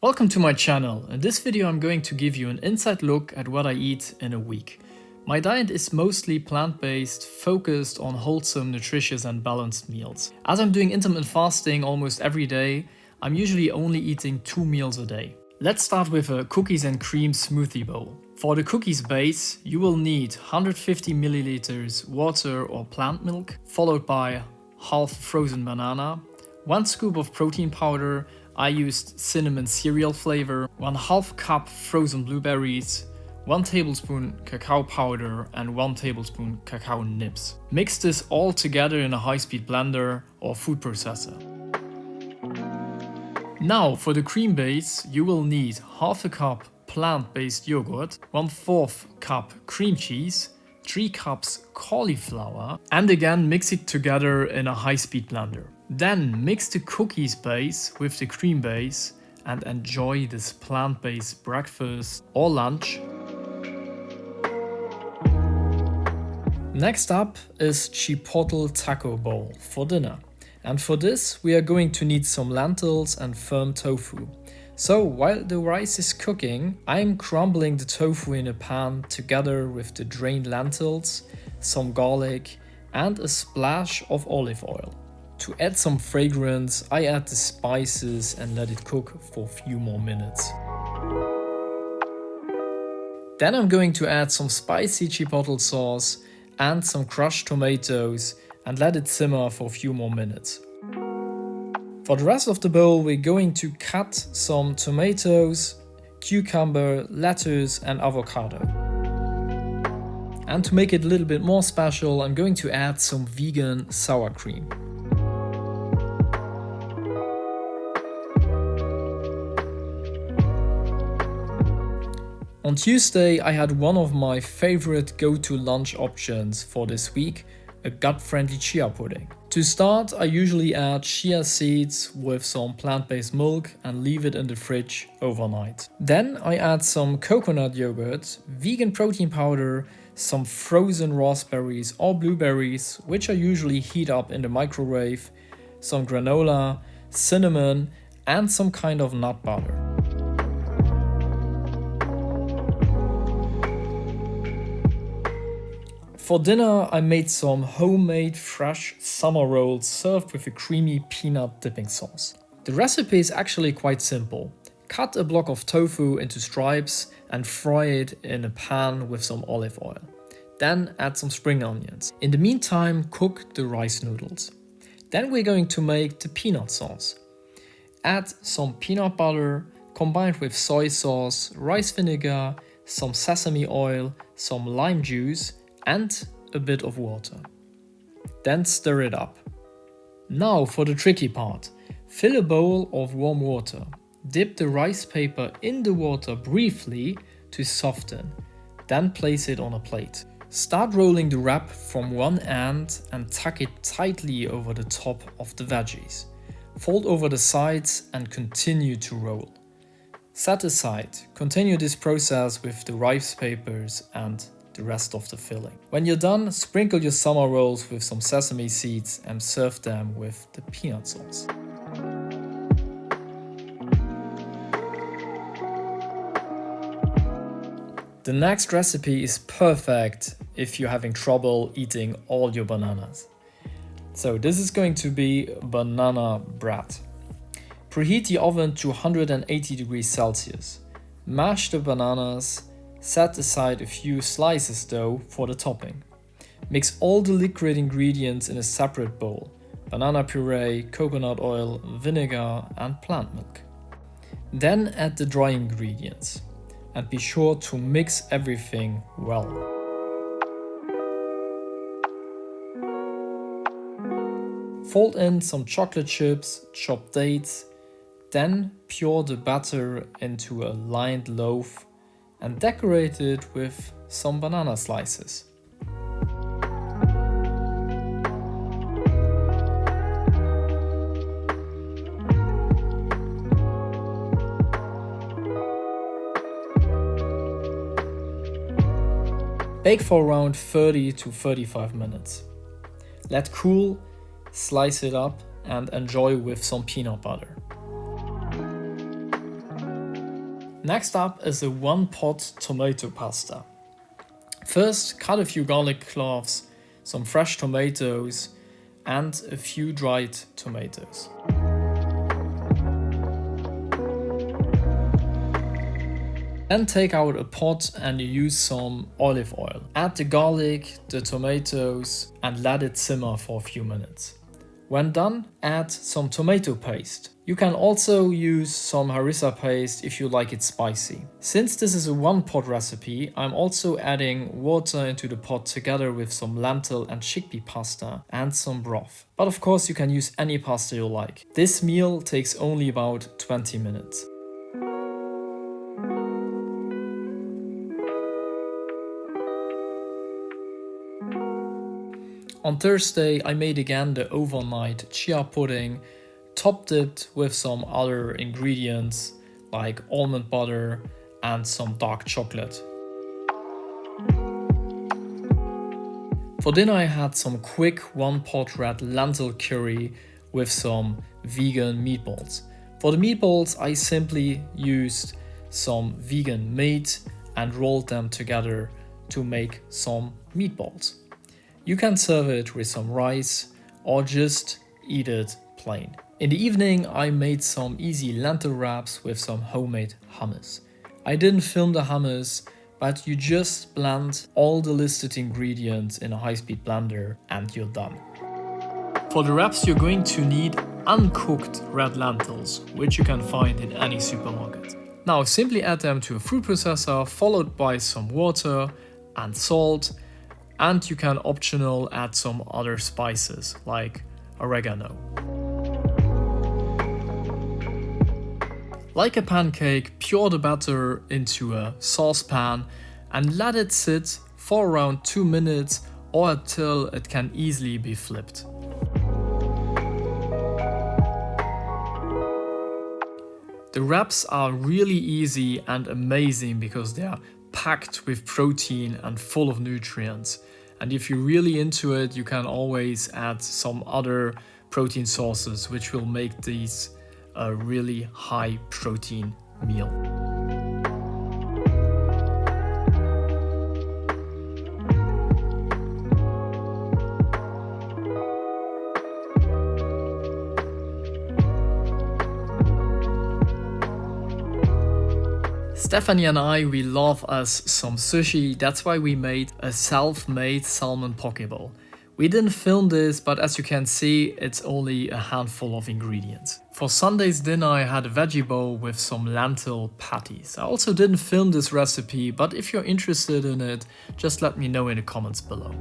Welcome to my channel. In this video I'm going to give you an inside look at what I eat in a week. My diet is mostly plant-based, focused on wholesome, nutritious and balanced meals. As I'm doing intermittent fasting almost every day, I'm usually only eating 2 meals a day. Let's start with a cookies and cream smoothie bowl. For the cookies base, you will need 150 milliliters water or plant milk, followed by half frozen banana, 1 scoop of protein powder. I used cinnamon cereal flavor, 1/2 cup frozen blueberries, 1 tablespoon cacao powder and 1 tablespoon cacao nibs. Mix this all together in a high-speed blender or food processor. Now for the cream base, you will need 1/2 cup plant-based yogurt, 1/4 cup cream cheese, 3 cups cauliflower, and again mix it together in a high-speed blender. Then mix the cookies base with the cream base and enjoy this plant-based breakfast or lunch. Next up is Chipotle taco bowl for dinner. And for this we are going to need some lentils and firm tofu. So while the rice is cooking, I'm crumbling the tofu in a pan together with the drained lentils, some garlic and a splash of olive oil. To add some fragrance, I add the spices and let it cook for a few more minutes. Then I'm going to add some spicy chipotle sauce and some crushed tomatoes and let it simmer for a few more minutes. For the rest of the bowl, we're going to cut some tomatoes, cucumber, lettuce and avocado. And to make it a little bit more special, I'm going to add some vegan sour cream. On Tuesday, I had one of my favorite go-to lunch options for this week, a gut-friendly chia pudding. To start, I usually add chia seeds with some plant-based milk and leave it in the fridge overnight. Then I add some coconut yogurt, vegan protein powder, some frozen raspberries or blueberries, which I usually heat up in the microwave, some granola, cinnamon, and some kind of nut butter. For dinner, I made some homemade fresh summer rolls served with a creamy peanut dipping sauce. The recipe is actually quite simple. Cut a block of tofu into stripes and fry it in a pan with some olive oil. Then add some spring onions. In the meantime, cook the rice noodles. Then we're going to make the peanut sauce. Add some peanut butter combined with soy sauce, rice vinegar, some sesame oil, some lime juice, and a bit of water. Then stir it up. Now for the tricky part. Fill a bowl of warm water. Dip the rice paper in the water briefly to soften. Then place it on a plate. Start rolling the wrap from one end and tuck it tightly over the top of the veggies. Fold over the sides and continue to roll. Set aside. Continue this process with the rice papers and the rest of the filling. When you're done, sprinkle your summer rolls with some sesame seeds and serve them with the peanut sauce. The next recipe is perfect if you're having trouble eating all your bananas. So this is going to be banana bread. Preheat the oven to 180 degrees Celsius. Mash the bananas. Set aside a few slices though for the topping. Mix all the liquid ingredients in a separate bowl. Banana puree, coconut oil, vinegar and plant milk. Then add the dry ingredients. And be sure to mix everything well. Fold in some chocolate chips, chopped dates. Then pour the batter into a lined loaf and decorate it with some banana slices. Bake for around 30 to 35 minutes. Let cool, slice it up and enjoy with some peanut butter. Next up is a one-pot tomato pasta. First, cut a few garlic cloves, some fresh tomatoes, and a few dried tomatoes. Then take out a pot and you use some olive oil. Add the garlic, the tomatoes, and let it simmer for a few minutes. When done, add some tomato paste. You can also use some harissa paste if you like it spicy. Since this is a one-pot recipe, I'm also adding water into the pot together with some lentil and chickpea pasta and some broth. But of course you can use any pasta you like. This meal takes only about 20 minutes. On Thursday, I made again the overnight chia pudding, top dipped with some other ingredients like almond butter and some dark chocolate. For dinner, I had some quick one-pot red lentil curry with some vegan meatballs. For the meatballs, I simply used some vegan meat and rolled them together to make some meatballs. You can serve it with some rice or just eat it plain. In the evening, I made some easy lentil wraps with some homemade hummus. I didn't film the hummus, but you just blend all the listed ingredients in a high-speed blender and you're done. For the wraps, you're going to need uncooked red lentils, which you can find in any supermarket. Now simply add them to a food processor, followed by some water and salt. And you can optional add some other spices like oregano. Like a pancake, pour the batter into a saucepan and let it sit for around 2 minutes or until it can easily be flipped. The wraps are really easy and amazing because they are packed with protein and full of nutrients. And if you're really into it, you can always add some other protein sources, which will make these a really high protein meal. Stephanie and I, we love us some sushi, that's why we made a self-made salmon poke bowl. We didn't film this, but as you can see, it's only a handful of ingredients. For Sunday's dinner, I had a veggie bowl with some lentil patties. I also didn't film this recipe, but if you're interested in it, just let me know in the comments below.